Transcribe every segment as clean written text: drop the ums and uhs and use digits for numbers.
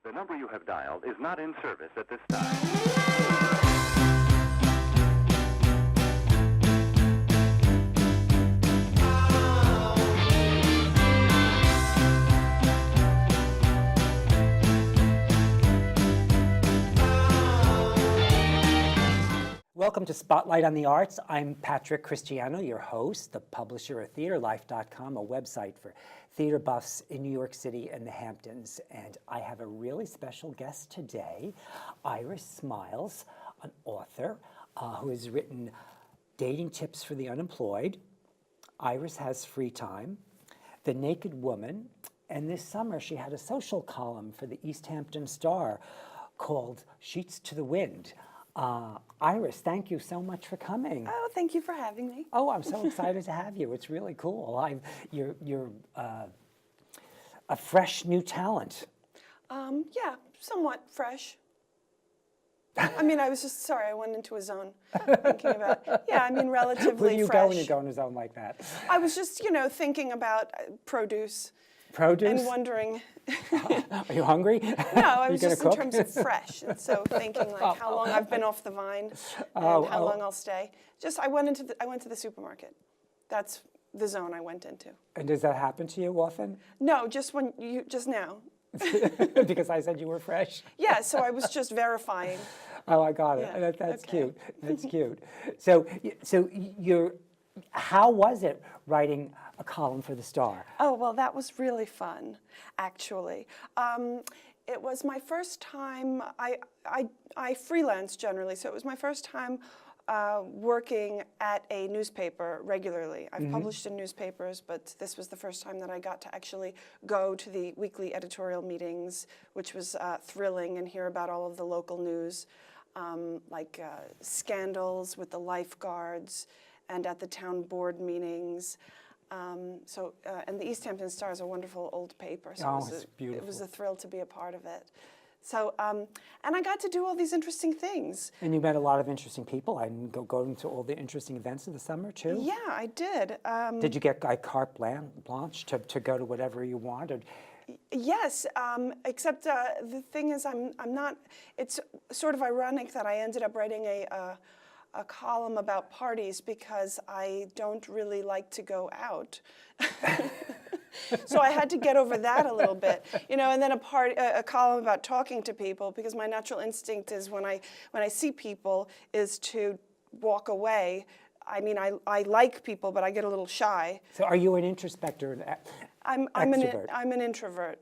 The number you have dialed is not in service at this time. Welcome to Spotlight on the Arts. I'm Patrick Cristiano, your host, the publisher of TheaterLife.com, a website for theater buffs in New York City and the Hamptons. And I have a really special guest today, Iris Smyles, an author who has written Dating Tips for the Unemployed, Iris Has Free Time, The Naked Woman, and this summer she had a social column for the East Hampton Star called Sheets to the Wind. Iris, thank you so much for coming. Oh, thank you for having me. Oh, I'm so excited to have you. It's really cool. You're a fresh new talent. Yeah, somewhat fresh. I mean, I was just, sorry, I went into a zone thinking about, yeah, I mean, relatively Where do you fresh. go when you go in a zone like that? I was just, thinking about produce. Produce? And wondering. Are you hungry? No, I was just cook? in terms of fresh. And so thinking like how long I've been off the vine and how long I'll stay. Just, I went to the supermarket. That's the zone I went into. And does that happen to you often? No, just now. Because I said you were fresh? Yeah, so I was just verifying. Oh, I got it. Yeah, That's okay. cute. That's cute. So how was it writing a column for the Star? Oh, well, that was really fun, actually. It was my first time, I freelance generally, so it was my first time working at a newspaper regularly. I've published in newspapers, but this was the first time that I got to actually go to the weekly editorial meetings, which was thrilling, and hear about all of the local news, like scandals with the lifeguards, and at the town board meetings. And the East Hampton Star is a wonderful old paper, so it's beautiful. It was a thrill to be a part of it. So, and I got to do all these interesting things. And you met a lot of interesting people. I didn't go into all the interesting events of the summer, too? Yeah, I did. Did you get like carte blanche to go to whatever you wanted? Yes, except the thing is I'm not, it's sort of ironic that I ended up writing a column about parties because I don't really like to go out. So I had to get over that a little bit, and then a column about talking to people, because my natural instinct is when I see people is to walk away. I mean, I like people, but I get a little shy. So are you an introspector? I'm an introvert.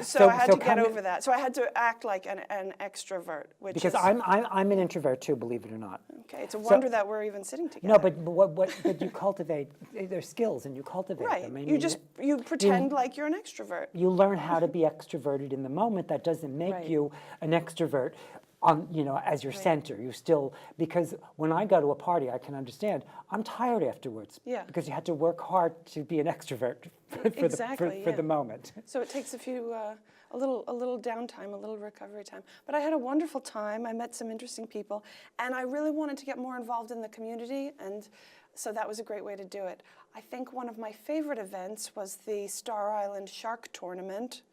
So I had to get over that. So I had to act like an extrovert, which because is, I'm an introvert too, believe it or not. okay. It's a wonder that we're even sitting together. No, but you cultivate their skills, and you cultivate right. them. I You mean, pretend like you're an extrovert. You learn how to be extroverted in the moment. That doesn't make Right. you an extrovert as your center. You still, because when I go to a party, I can understand, I'm tired afterwards. Yeah. Because you had to work hard to be an extrovert for the moment. So it takes a little downtime, a little recovery time. But I had a wonderful time. I met some interesting people, and I really wanted to get more involved in the community, and so that was a great way to do it. I think one of my favorite events was the Star Island Shark Tournament.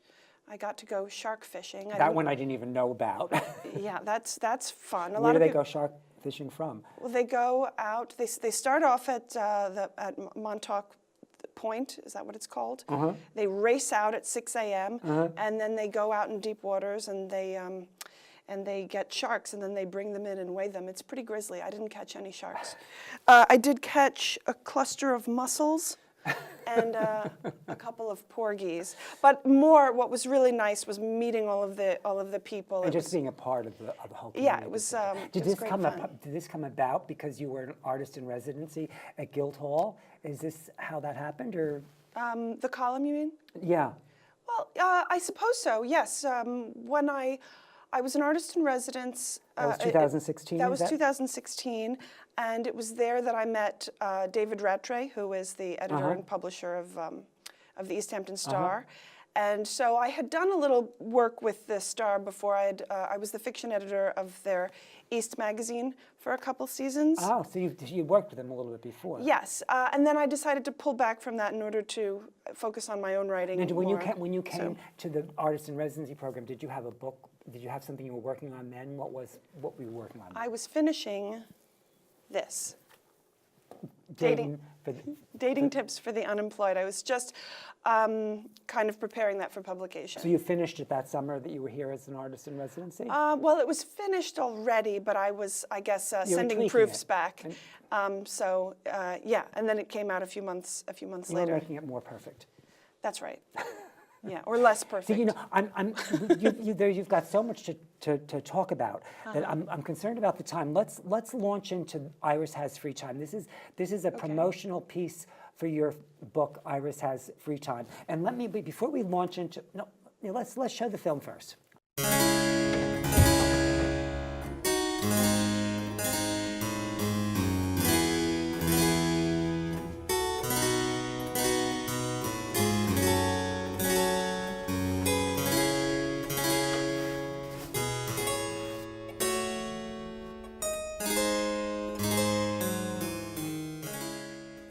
I got to go shark fishing. That one I didn't even know about. Yeah, that's fun. Where do they go shark fishing from? Well, they go out. They start off at Montauk Point. Is that what it's called? They race out at 6 a.m. And then they go out in deep waters, and they get sharks, and then they bring them in and weigh them. It's pretty grisly. I didn't catch any sharks. I did catch a cluster of mussels. And a couple of porgies, but what was really nice was meeting all of the people and just being a part of the whole community. Yeah, it was. Did this come about because you were an artist in residency at Guildhall? Is this how that happened, or the column, you mean? Yeah. Well, I suppose so. Yes. When I was an artist in residence. That was 2016. That was 2016. And it was there that I met David Rattray, who is the editor and publisher of the East Hampton Star. And so I had done a little work with the Star before. I was the fiction editor of their East magazine for a couple seasons. Oh, so you worked with them a little bit before. Yes, and then I decided to pull back from that in order to focus on my own writing. And when more. you came to the artist in residency program, did you have a book? Did you have something you were working on then? What were you working on? I was finishing this. Dating Dating tips for the unemployed. I was just kind of preparing that for publication. So you finished it that summer that you were here as an artist in residency? Well, it was finished already, but I was, I guess, sending proofs back. Yeah, and then it came out a few months later. You were making it more perfect. That's right. Yeah, or less perfect. So, you know, you've got so much to talk about that I'm concerned about the time. Let's launch into Iris Has Free Time. This is a promotional piece for your book, Iris Has Free Time. And let me, before we launch into, let's show the film first.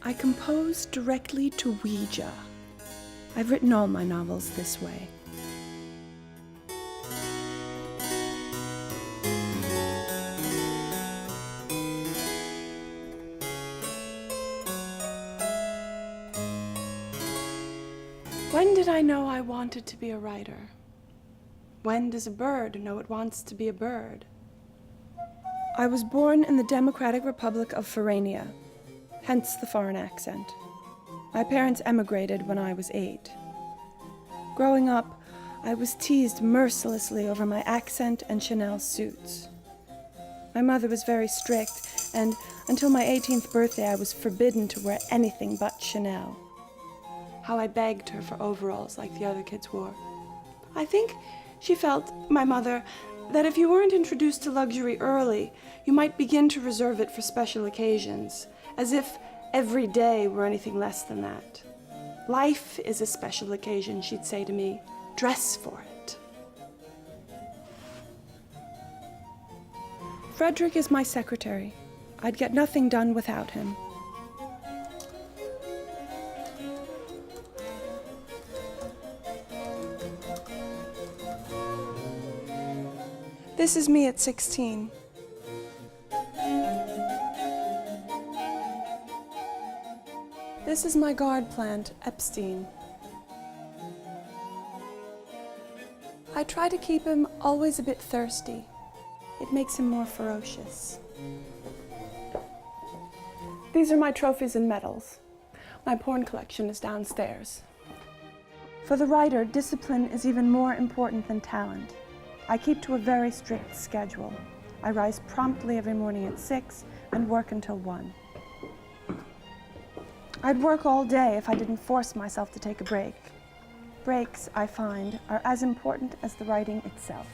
I compose directly to Ouija. I've written all my novels this way. When did I know I wanted to be a writer? When does a bird know it wants to be a bird? I was born in the Democratic Republic of Farania. Hence the foreign accent. My parents emigrated when I was 8. Growing up, I was teased mercilessly over my accent and Chanel suits. My mother was very strict, and until my 18th birthday, I was forbidden to wear anything but Chanel. How I begged her for overalls like the other kids wore. I think she felt, my mother, that if you weren't introduced to luxury early, you might begin to reserve it for special occasions, as if every day were anything less than that. Life is a special occasion, she'd say to me. Dress for it. Frederick is my secretary. I'd get nothing done without him. This is me at 16. This is my guard plant, Epstein. I try to keep him always a bit thirsty. It makes him more ferocious. These are my trophies and medals. My porn collection is downstairs. For the writer, discipline is even more important than talent. I keep to a very strict schedule. I rise promptly every morning at 6 and work until 1. I'd work all day if I didn't force myself to take a break. Breaks, I find, are as important as the writing itself.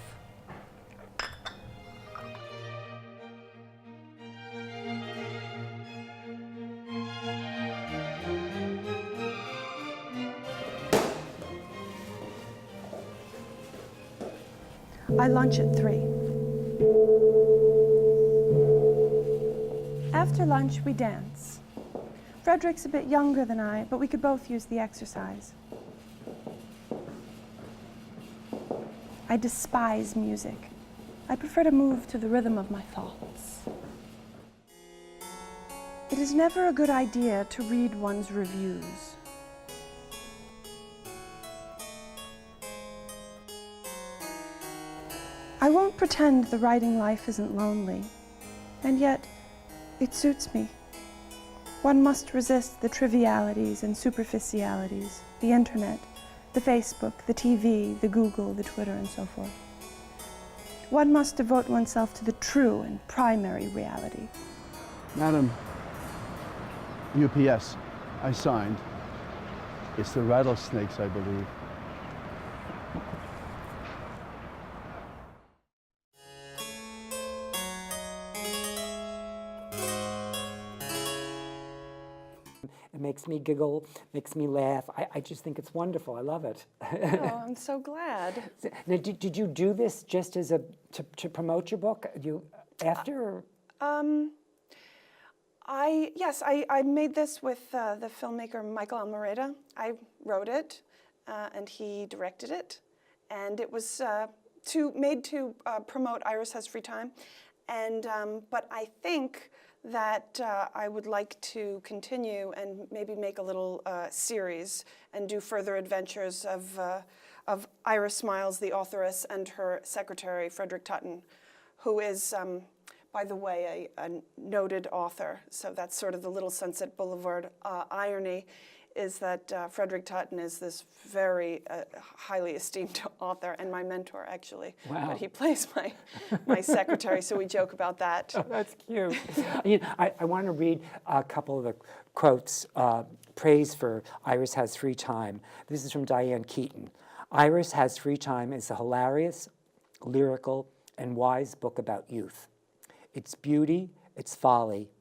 I lunch at 3. After lunch, we dance. Frederick's a bit younger than I, but we could both use the exercise. I despise music. I prefer to move to the rhythm of my thoughts. It is never a good idea to read one's reviews. I won't pretend the writing life isn't lonely, and yet it suits me. One must resist the trivialities and superficialities, the internet, the Facebook, the TV, the Google, the Twitter, and so forth. One must devote oneself to the true and primary reality. Madam, UPS, I signed. It's the rattlesnakes, I believe. It makes me giggle, makes me laugh. I just think it's wonderful. I love it. Oh, I'm so glad. Now, did you do this just as to promote your book? After? I made this with the filmmaker Michael Almereyda. I wrote it, and he directed it, and it was made to promote Iris Has Free Time, and but I think that I would like to continue and maybe make a little series and do further adventures of Iris Smyles, the authoress, and her secretary Frederick Tutton, who is, by the way, a noted author. So that's sort of the little Sunset Boulevard irony, is that Frederick Tutton is this very highly esteemed author and my mentor, actually. Wow. But he plays my secretary, so we joke about that. Oh, that's cute. I want to read a couple of the quotes, praise for Iris Has Free Time. This is from Diane Keaton. Iris Has Free Time is a hilarious, lyrical, and wise book about youth. Its beauty, its folly,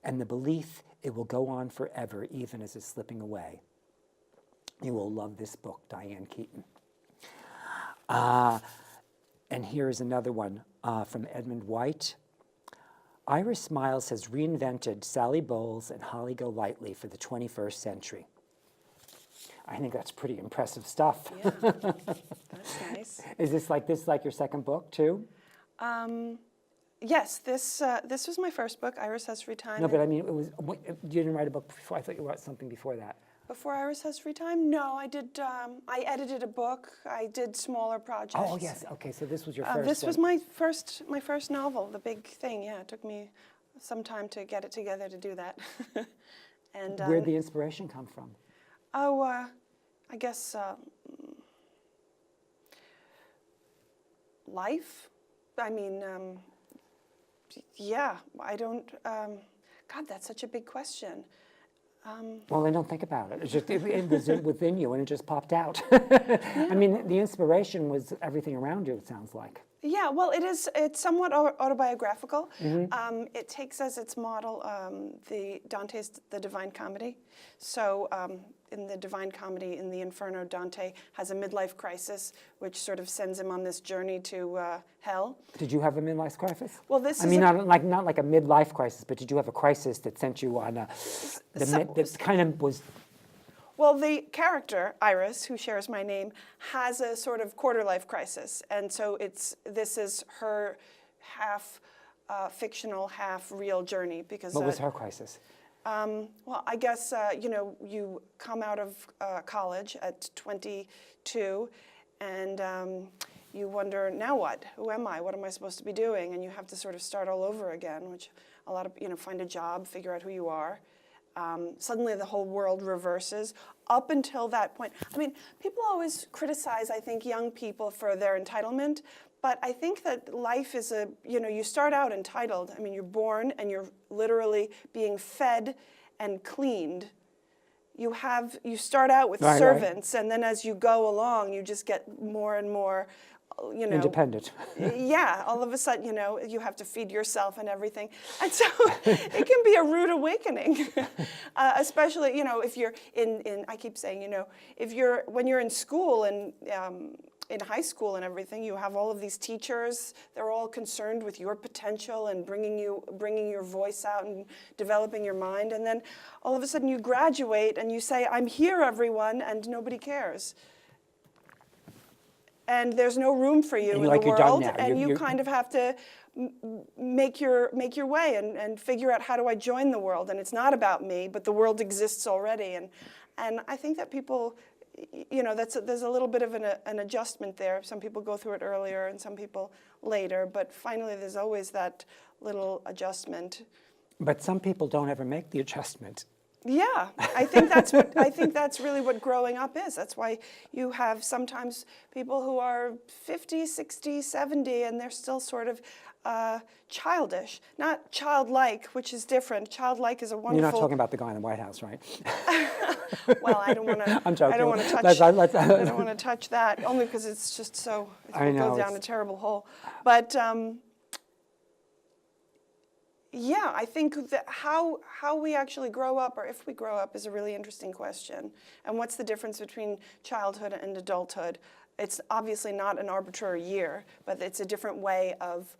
and the belief it will go on forever, even as it's slipping away. You will love this book, Diane Keaton. And here is another one from Edmund White. Iris Smyles has reinvented Sally Bowles and Holly Golightly for the 21st century. I think that's pretty impressive stuff. Yeah, that's nice. Is this like your second book too? Yes, this was my first book, Iris Has Free Time. No, but I mean, you didn't write a book before. I thought you wrote something before that. Before Iris Has Free Time? No, I did. I edited a book. I did smaller projects. Oh yes, okay. So this was your first. This one. was my first novel, the big thing. Yeah, it took me some time to get it together to do that. And where'd the inspiration come from? Oh, I guess life. I mean. Yeah, I don't. God, that's such a big question. Well, then don't think about it. It was within you, and it just popped out. Yeah. I mean, the inspiration was everything around you. It sounds like. Yeah, well, it's somewhat autobiographical. Mm-hmm. It takes as its model Dante's The Divine Comedy. So in the Divine Comedy, in the Inferno, Dante has a midlife crisis, which sort of sends him on this journey to hell. Did you have a midlife crisis? Well, this I is mean, not like a midlife crisis, but did you have a crisis that sent you on that kind of was? Well, the character, Iris, who shares my name, has a sort of quarter-life crisis. And so this is her half fictional, half real journey. Because what was her crisis? Well, I guess, you come out of college at 22, and you wonder, now what? Who am I? What am I supposed to be doing? And you have to sort of start all over again, which a lot of, find a job, figure out who you are. Suddenly the whole world reverses. Up until that point, I mean, people always criticize, I think, young people for their entitlement, but I think that life is you start out entitled. I mean, you're born and you're literally being fed and cleaned. You start out with servants, and then as you go along, you just get more and more, independent. Yeah, all of a sudden, you have to feed yourself and everything. And so it can be a rude awakening, especially, if you're I keep saying, when you're in school and in high school and everything, you have all of these teachers. They're all concerned with your potential and bringing your voice out and developing your mind. And then all of a sudden you graduate and you say, I'm here, everyone, and nobody cares. And there's no room for you in the world, and you kind of have to make your way and figure out, how do I join the world? And it's not about me, but the world exists already. And I think that people, there's a little bit of an adjustment there. Some people go through it earlier and some people later, but finally there's always that little adjustment. But some people don't ever make the adjustment. Yeah, I think that's really what growing up is. That's why you have sometimes people who are 50, 60, 70, and they're still sort of childish. Not childlike, which is different. Childlike is a wonderful... You're not talking about the guy in the White House, right? Well, I don't want to. I'm joking. I don't want to touch. I don't want to touch that, only because it's just so. It goes down a terrible hole. But Yeah, I think that how we actually grow up, or if we grow up, is a really interesting question. And what's the difference between childhood and adulthood? It's obviously not an arbitrary year, but it's a different way of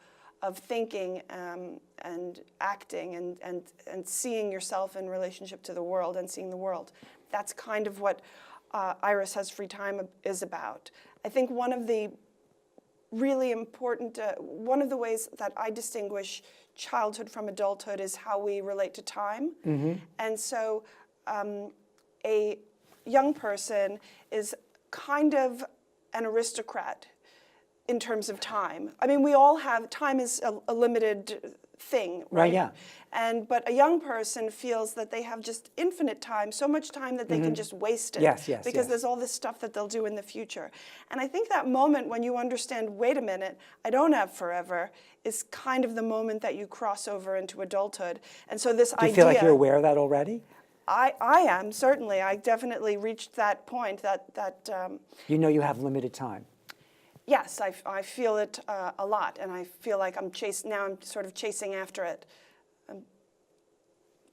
thinking and acting and seeing yourself in relationship to the world and seeing the world. That's kind of what Iris Has Free Time is about. I think one of the really important, one of the ways that I distinguish childhood from adulthood is how we relate to time. And so a young person is kind of an aristocrat in terms of time. I mean, we all have, time is a limited thing, right? Yeah. But a young person feels that they have just infinite time, so much time that they can just waste it. Yes, because there's all this stuff that they'll do in the future. And I think that moment when you understand, wait a minute, I don't have forever, is kind of the moment that you cross over into adulthood. And so this Do you idea... feel like you're aware of that already? I am, certainly. I definitely reached that point that You know you have limited time. yes, I feel it a lot, and I feel like I'm sort of chasing after it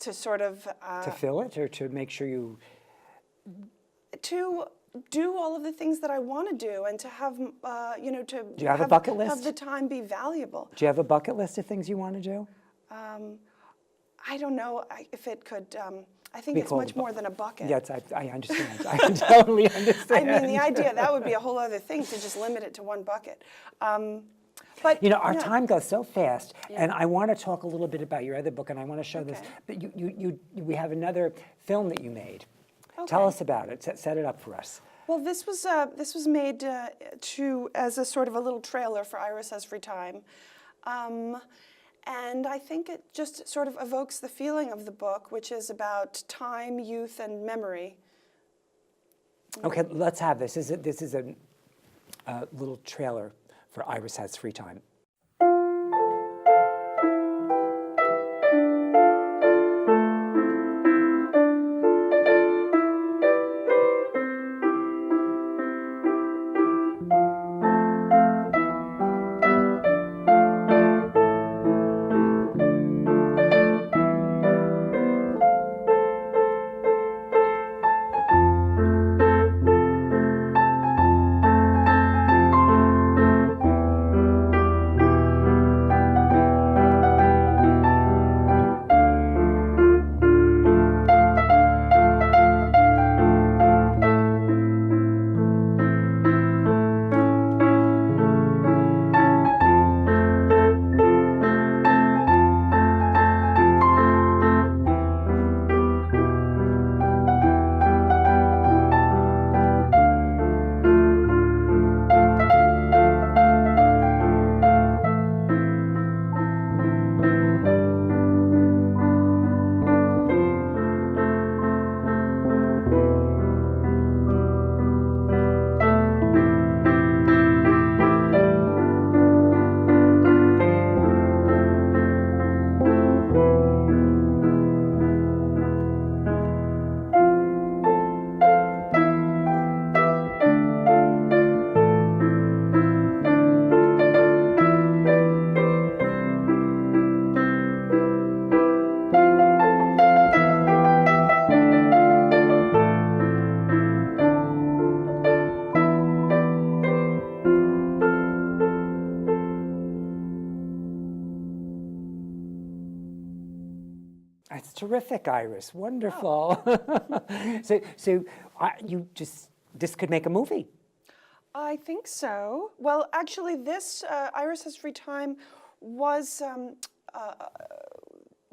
to sort of... To fill it, or to make sure you... to do all of the things that I want to do, and to have, to Do you have a bucket list? have the time be valuable. Do you have a bucket list of things you want to do? I don't know if it could... I think Be it's called much a more than a bucket. Yes, I understand. I totally I understand. mean, the idea, that would be a whole other thing, to just limit it to one bucket. But You know, our yeah. time goes so fast, and I want to talk a little bit about your other book, and I want to show this. Okay. But we have another film that you made. Tell Okay. us about it. Set it up for us. Well, this was made as a sort of a little trailer for Iris Has Free Time. And I think it just sort of evokes the feeling of the book, which is about time, youth, and memory. Okay, let's have this. This is a little trailer for Iris Has Free Time. That's terrific, Iris. Wonderful. This could make a movie. I think so. Well, actually, this Iris Has Free Time was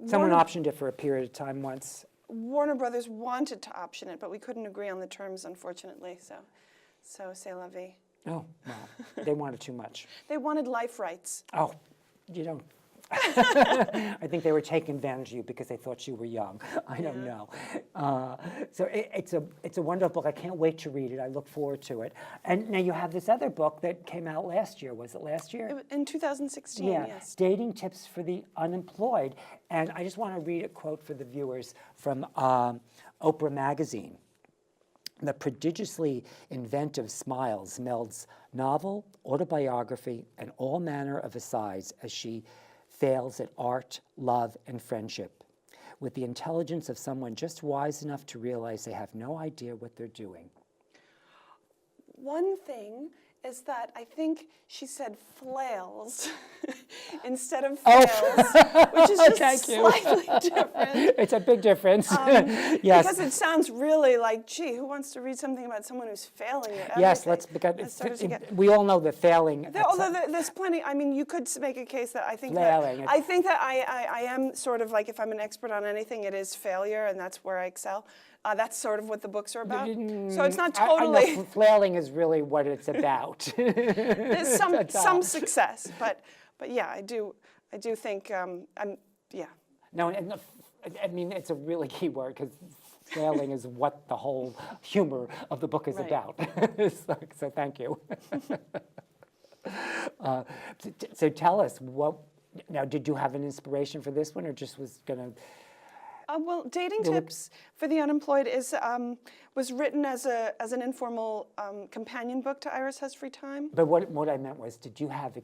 Someone optioned it for a period of time once. Warner Brothers wanted to option it, but we couldn't agree on the terms, unfortunately. So c'est la vie. Oh, well, they wanted too much. They wanted life rights. Oh, you don't. I think they were taking advantage of you because they thought you were young. I don't know. So it's a wonderful book. I can't wait to read it. I look forward to it. And now you have this other book that came out last year. Was it last year? In 2016, Yeah, yes. Dating Tips for the Unemployed. And I just want to read a quote for the viewers from Oprah Magazine. The prodigiously inventive Smyles melds novel, autobiography, and all manner of asides as she fails at art, love, and friendship, with the intelligence of someone just wise enough to realize they have no idea what they're doing. One thing is that I think she said flails instead of fails, which is just Thank you. slightly different. It's a big difference. Yes. Because it sounds really like, gee, who wants to read something about someone who's failing at everything? Yes, let's, because As sort of to get- we all know that failing. Although there's plenty, I mean, you could make a case that I think Flailing, that I am sort of like, if I'm an expert on anything, it is failure, and that's where I excel. That's sort of what the books are about. So it's not totally. I know flailing is really what it's about. There's some success, but yeah, I do think yeah. No, and I mean it's a really key word because flailing is what the whole humor of the book is Right. about. So thank you. So tell us what. Now, did you have an inspiration for this one, or just was gonna? Well, Dating Tips for the Unemployed was written as an informal companion book to Iris Has Free Time. But what I meant was, did you have?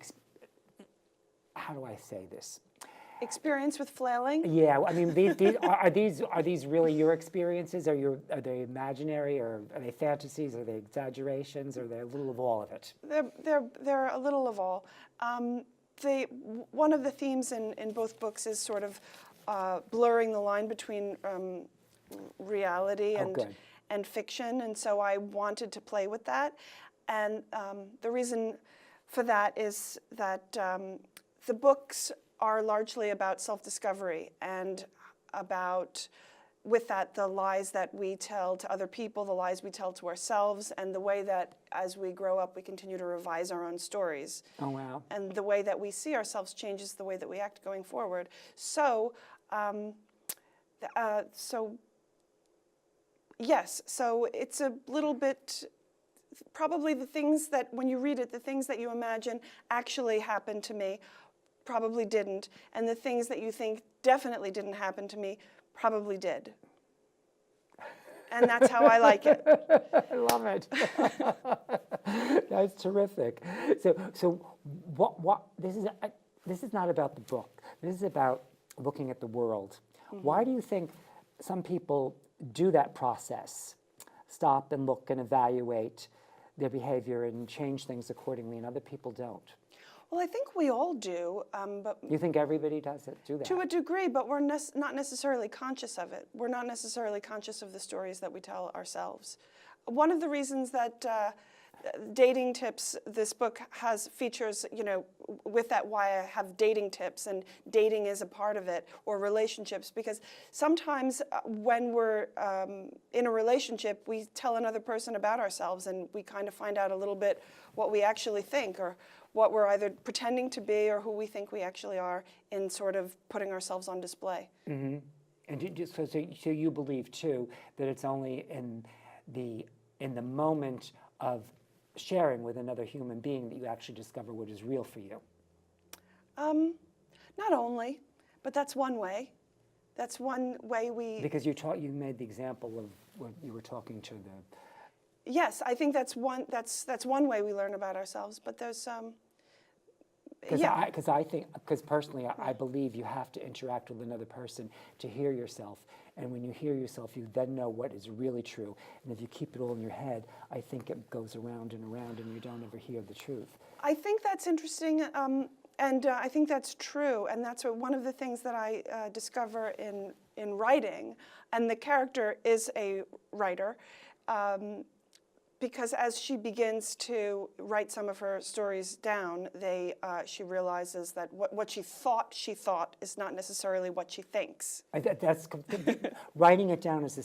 How do I say this? Experience with flailing. Yeah, I mean, are these really your experiences? Are they imaginary, or are they fantasies? Are they exaggerations? Or are they a little of all of it? They're a little of all. One of the themes in both books is sort of blurring the line between reality and fiction, and so I wanted to play with that. And the reason for that is that the books are largely about self-discovery and about, with that, the lies that we tell to other people, the lies we tell to ourselves, and the way that as we grow up we continue to revise our own stories. Oh, wow. And the way that we see ourselves changes the way that we act going forward. So, yes, so it's a little bit, probably the things that, when you read it, the things that you imagine actually happened to me probably didn't, and the things that you think definitely didn't happen to me probably did. And that's how I like it. I love it. That's terrific. So what? This is not about the book. This is about looking at the world. Mm-hmm. Why do you think some people do that process, stop and look and evaluate their behavior and change things accordingly, and other people don't? Well, I think we all do, but you think everybody does do that? To a degree, but we're not necessarily conscious of it. We're not necessarily conscious of the stories that we tell ourselves. One of the reasons that Dating Tips, this book has features, with that why I have dating tips, and dating is a part of it, or relationships, because sometimes when we're in a relationship, we tell another person about ourselves, and we kind of find out a little bit what we actually think, or what we're either pretending to be or who we think we actually are, in sort of putting ourselves on display. Mm-hmm. And so you believe too that it's only in the moment of sharing with another human being that you actually discover what is real for you? Not only, but that's one way. That's one way we. Because you made the example of when you were talking to the. Yes, I think that's one. That's one way we learn about ourselves. But there's Because personally, I believe you have to interact with another person to hear yourself. And when you hear yourself, you then know what is really true. And if you keep it all in your head, I think it goes around and around and you don't ever hear the truth. I think that's interesting, and I think that's true. And that's one of the things that I discover in writing. And the character is a writer. Because as she begins to write some of her stories down, she realizes that what she thought is not necessarily what she thinks. That's writing it down is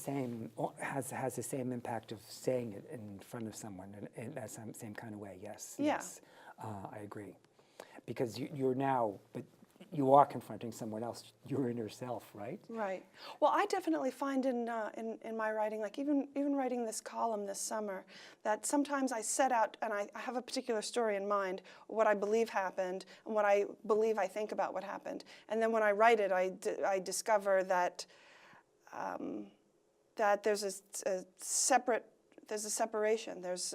has the same impact of saying it in front of someone in that same kind of way. Yes. Yeah. Yes, I agree, because you're now, but you are confronting someone else. You're in yourself, right? Right. Well, I definitely find in my writing, like even writing this column this summer, that sometimes I set out and I have a particular story in mind, what I believe happened and what I believe I think about what happened, and then when I write it, I discover that that there's a separate there's a separation. There's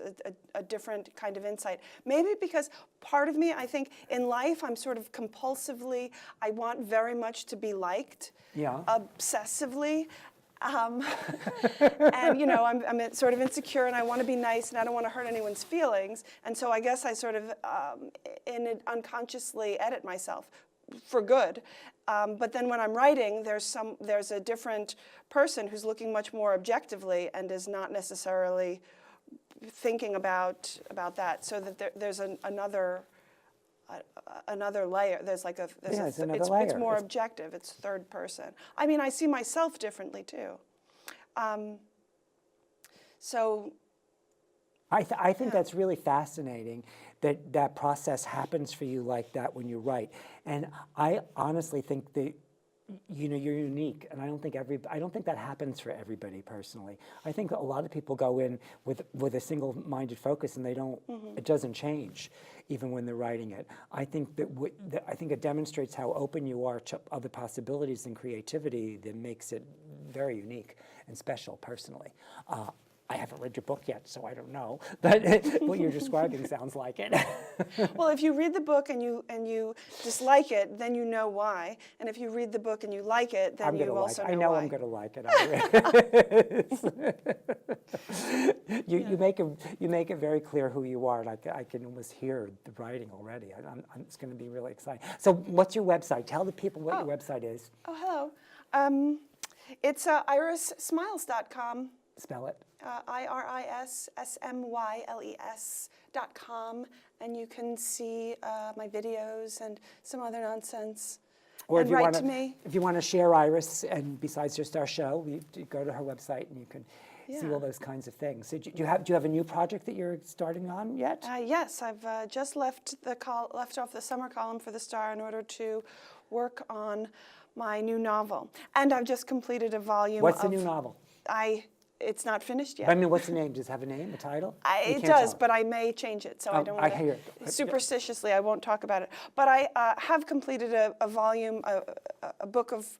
a different kind of insight. Maybe because part of me, I think, in life, I'm sort of compulsively, I want very much to be liked, obsessively. And you know, I'm sort of insecure, and I want to be nice, and I don't want to hurt anyone's feelings. And so I guess I sort of unconsciously edit myself for good. But then when I'm writing, there's a different person who's looking much more objectively and is not necessarily thinking about that. So that there's another layer. There's like it's more objective. It's third person. I mean, I see myself differently too. So I think that's really fascinating that process happens for you like that when you write. And I honestly think that you're unique, and I don't think that happens for everybody personally. I think a lot of people go in with a single-minded focus, and they don't. It doesn't change, even when they're writing it. I think I think it demonstrates how open you are to other possibilities and creativity that makes it very unique and special personally. I haven't read your book yet, so I don't know. But what you're describing sounds like it. Well, if you read the book and you dislike it, then you know why. And if you read the book and you like it, then you also know why. I know I'm going to like it. You make it very clear who you are, and I can almost hear the writing already. It's going to be really exciting. So, what's your website? Tell the people what your website is. Oh, hello. It's irissmyles.com. Spell it. IRISSMYLES.com, and you can see my videos and some other nonsense. Or and write to me. If you want to share Iris, and besides just our show, you go to her website and you can see all those kinds of things. So do you have a new project that you're starting on yet? Yes, I've just left off the summer column for the Star in order to work on my new novel, and I've just completed a volume. What's the new novel? It's not finished yet. I mean, what's the name? Does it have a name, a title? It does, but I may change it, so I don't want to. Superstitiously, I won't talk about it. But I have completed a volume, a book of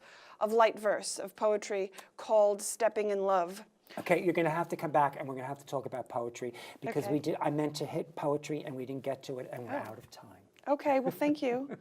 light verse, of poetry called Stepping in Love. Okay, you're going to have to come back, and we're going to have to talk about poetry, because I meant to hit poetry, and we didn't get to it, and we're out of time. Okay, well, thank you.